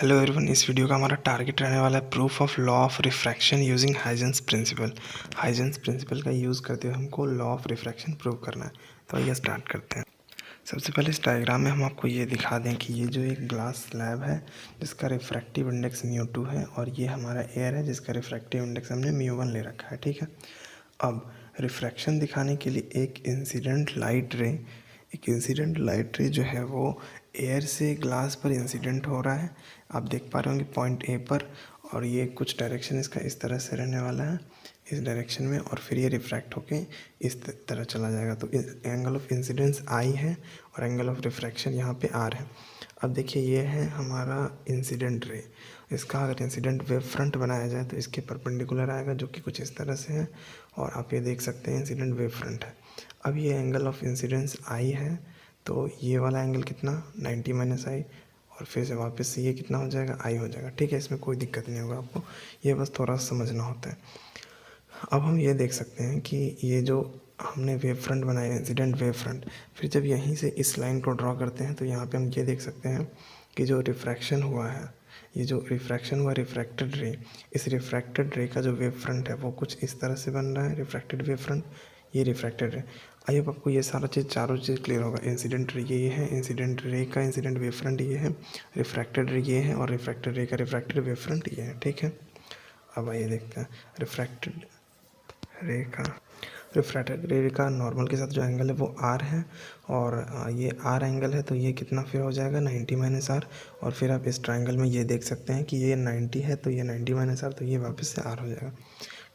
Hello everyone, इस video का हमारा टारगेट रहने वाला है proof of law of refraction using Huygens principle. Huygens principle का यूज़ करते हुए हमको लॉ ऑफ रिफ्रैक्शन प्रूव करना है। तो आइए स्टार्ट करते हैं। सबसे पहले इस डायग्राम में हम आपको ये दिखा दें कि ये जो एक ग्लास स्लैब है जिसका रिफ्रैक्टिव इंडेक्स μ2 है और ये हमारा एयर है जिसका रिफ्रैक्टिव इंडेक्स हमने μ1 ले रखा है। ठीक है, अब रिफ्रैक्शन दिखाने के लिए एक इंसिडेंट लाइट रे जो है वो एयर से ग्लास पर इंसिडेंट हो रहा है। आप देख पा रहे होंगे पॉइंट ए पर, और ये कुछ डायरेक्शन इसका इस तरह से रहने वाला है, इस डायरेक्शन में, और फिर ये रिफ्रैक्ट होके इस तरह चला जाएगा। तो एंगल ऑफ इंसिडेंस आई है और एंगल ऑफ रिफ्रैक्शन यहाँ पे आर है। अब देखिए ये है हमारा इंसिडेंट रे। इसका अगर इंसिडेंट वेव फ्रंट बनाया जाए तो इसके परपेंडिकुलर आएगा, जो कि कुछ इस तरह से है, और आप ये देख सकते हैं इंसिडेंट वेव फ्रंट है। अब ये एंगल ऑफ इंसिडेंस आई है, तो ये वाला एंगल कितना 90 माइनस आई, और फिर से वापस से ये कितना हो जाएगा आई हो जाएगा। ठीक है, इसमें कोई दिक्कत नहीं होगा आपको, ये बस थोड़ा सा समझना होता है। अब हम ये देख सकते हैं कि ये जो हमने वेव फ्रंट बनाया इंसिडेंट वेव फ्रंट, फिर जब यहीं से इस लाइन को ड्रॉ करते हैं तो यहाँ पे हम ये देख सकते हैं कि जो रिफ्रैक्शन हुआ है, ये जो रिफ्रैक्शन हुआ रिफ्रैक्टेड रे, इस रिफ्रैक्टेड रे का जो वेव फ्रंट है वो कुछ इस तरह से बन रहा है, रिफ्रैक्टेड वेव फ्रंट, ये रिफ्रैक्टेड रे। आई होप आपको ये सारा चीज़ चारों चीज़ क्लियर होगा। इंसिडेंट रे ये है, इंसिडेंट रे का इंसिडेंट वेव फ्रंट ये है, रिफ्रैक्टेड रे ये है, और रिफ्रैक्टेड रे का रिफ्रैक्टेड वेव फ्रंट ये है। ठीक है, अब आइए देखते हैं रिफ्रैक्टेड रे का नॉर्मल के साथ जो एंगल है वो आर है, और ये आर एंगल है, तो ये कितना फिर हो जाएगा 90 माइनस आर। और फिर आप इस ट्रायंगल में ये देख सकते हैं कि ये 90 है, तो ये 90 माइनस आर, तो ये वापस से आर हो जाएगा।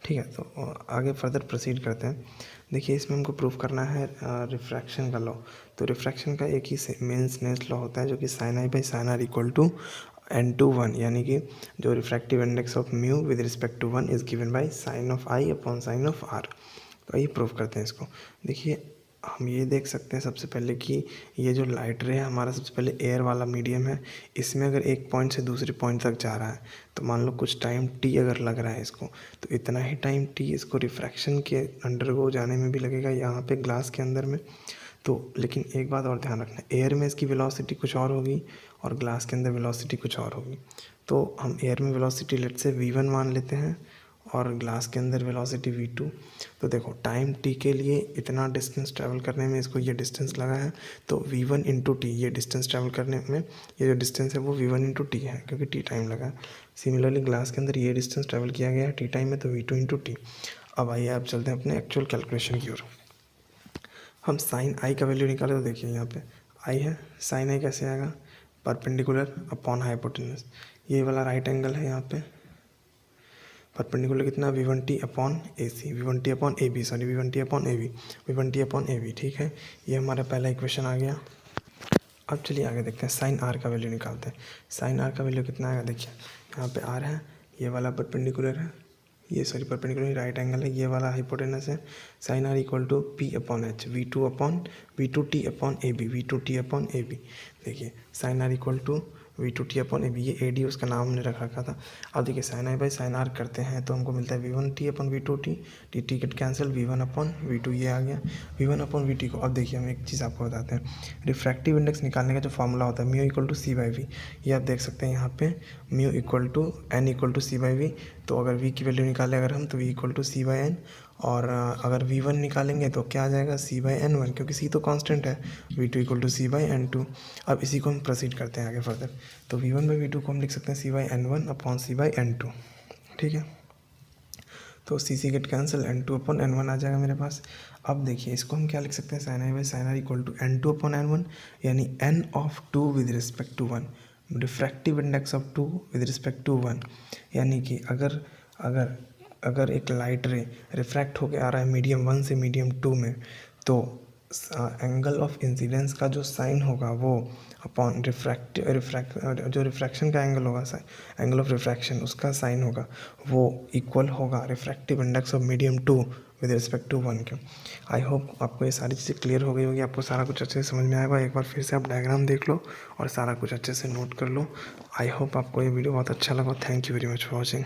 ठीक है, तो आगे फर्दर प्रोसीड करते हैं। देखिए इसमें हमको प्रूफ करना है रिफ्रैक्शन का लॉ। तो रिफ्रैक्शन का एक ही मेन स्नेल्स लॉ होता है, जो कि sine i by sine are equal टू n/1, यानी कि जो refractive index of mu with respect to 1 is given by sine of i upon sine of r. तो आइए प्रूफ करते हैं इसको। देखिए हम ये देख सकते हैं सबसे पहले कि ये जो लाइट रे है हमारा सबसे पहले एयर वाला मीडियम है, इसमें अगर एक पॉइंट से दूसरे पॉइंट तक जा रहा है तो मान लो कुछ टाइम टी अगर लग रहा है इसको, तो इतना ही टाइम टी इसको रिफ्रैक्शन के अंडरगो जाने में भी लगेगा यहाँ पे ग्लास के अंदर में। तो लेकिन एक बात और ध्यान रखना, एयर में इसकी वेलोसिटी कुछ और होगी और ग्लास के अंदर वेलोसिटी कुछ और होगी। तो हम एयर में वेलोसिटी लेट से v1 मान लेते हैं और ग्लास के अंदर वेलोसिटी v2। तो देखो टाइम t के लिए इतना डिस्टेंस ट्रैवल करने में इसको ये डिस्टेंस लगा है, तो v1 इंटू टी, ये डिस्टेंस ट्रैवल करने में ये जो डिस्टेंस है वो v1 इंटू टी है, क्योंकि t टाइम लगा है। सिमिलरली ग्लास के अंदर ये डिस्टेंस ट्रैवल किया गया है t टाइम में, तो v2 इंटू टी। अब आइए आप चलते हैं अपने एक्चुअल कैलकुलेशन की ओर। हम साइन आई का वैल्यू निकाले, तो देखिए यहाँ पे आई है, साइन आई कैसे आएगा, परपेंडिकुलर अपॉन हाइपोटेनस, ये वाला राइट एंगल है यहाँ पे, परपेंडिकुलर कितना v1t upon A C, v1t upon A B, sorry v1t upon A B, v1t upon A B. ठीक है, ये हमारा पहला इक्वेशन आ गया। अब चलिए आगे देखते हैं, साइन आर का वैल्यू निकालते हैं। साइन आर का वैल्यू कितना आएगा, देखिए यहाँ पे आर है, ये वाला परपेंडिकुलर है, ये सॉरी परपेंडिकुलर राइट एंगल है, ये वाला हाइपोटेनस है। Sine are equal to P upon H, v2t upon A B, v2t upon A B. देखिए sine are equal to v2t upon A B, ये ए डी उसका नाम हमने रख रखा था। अब देखिए sine i by sine r करते हैं तो हमको मिलता है v1t upon v2t, t get cancel, v1 upon v2 ये आ गया, v1 अपॉन vt को। अब देखिए हम एक चीज़ आपको बताते हैं, रिफ्रैक्टिव इंडेक्स निकालने का जो फॉर्मूला होता है mu equal to c by v, ये आप देख सकते हैं यहाँ पे mu equal to n equal to c by v. तो अगर v की वैल्यू निकालें अगर हम, तो v equal to c by n, और अगर v1 निकालेंगे तो क्या आ जाएगा c बाई एन वन, क्योंकि c तो कांस्टेंट है, v2 equal to c by n two. अब इसी को हम प्रोसीड करते हैं आगे फर्दर। तो v1 बाई v2 को हम लिख सकते हैं c by n one upon c by n two. ठीक है, तो c get cancel, n2 upon n1 आ जाएगा मेरे पास। अब देखिए इसको हम क्या लिख सकते हैं, sine i by sine are equal to n2 upon n1, यानी n of 2 with respect to 1, refractive index of 2 with respect to 1, यानी कि अगर अगर अगर एक लाइट रे रिफ्रैक्ट होकर आ रहा है मीडियम 1 से मीडियम 2 में, तो एंगल ऑफ इंसिडेंस का जो साइन होगा वो अपॉन जो रिफ्रैक्शन का एंगल होगा, एंगल ऑफ रिफ्रैक्शन उसका साइन होगा, वो इक्वल होगा refractive index of medium 2 with respect to 1 के। आई होप आपको ये सारी चीज़ें क्लियर हो गई होगी, आपको सारा कुछ अच्छे से समझ में आएगा। एक बार फिर से आप डायग्राम देख लो और सारा कुछ अच्छे से नोट कर लो। आई होप आपको ये वीडियो बहुत अच्छा लगा। Thank you very much for watching.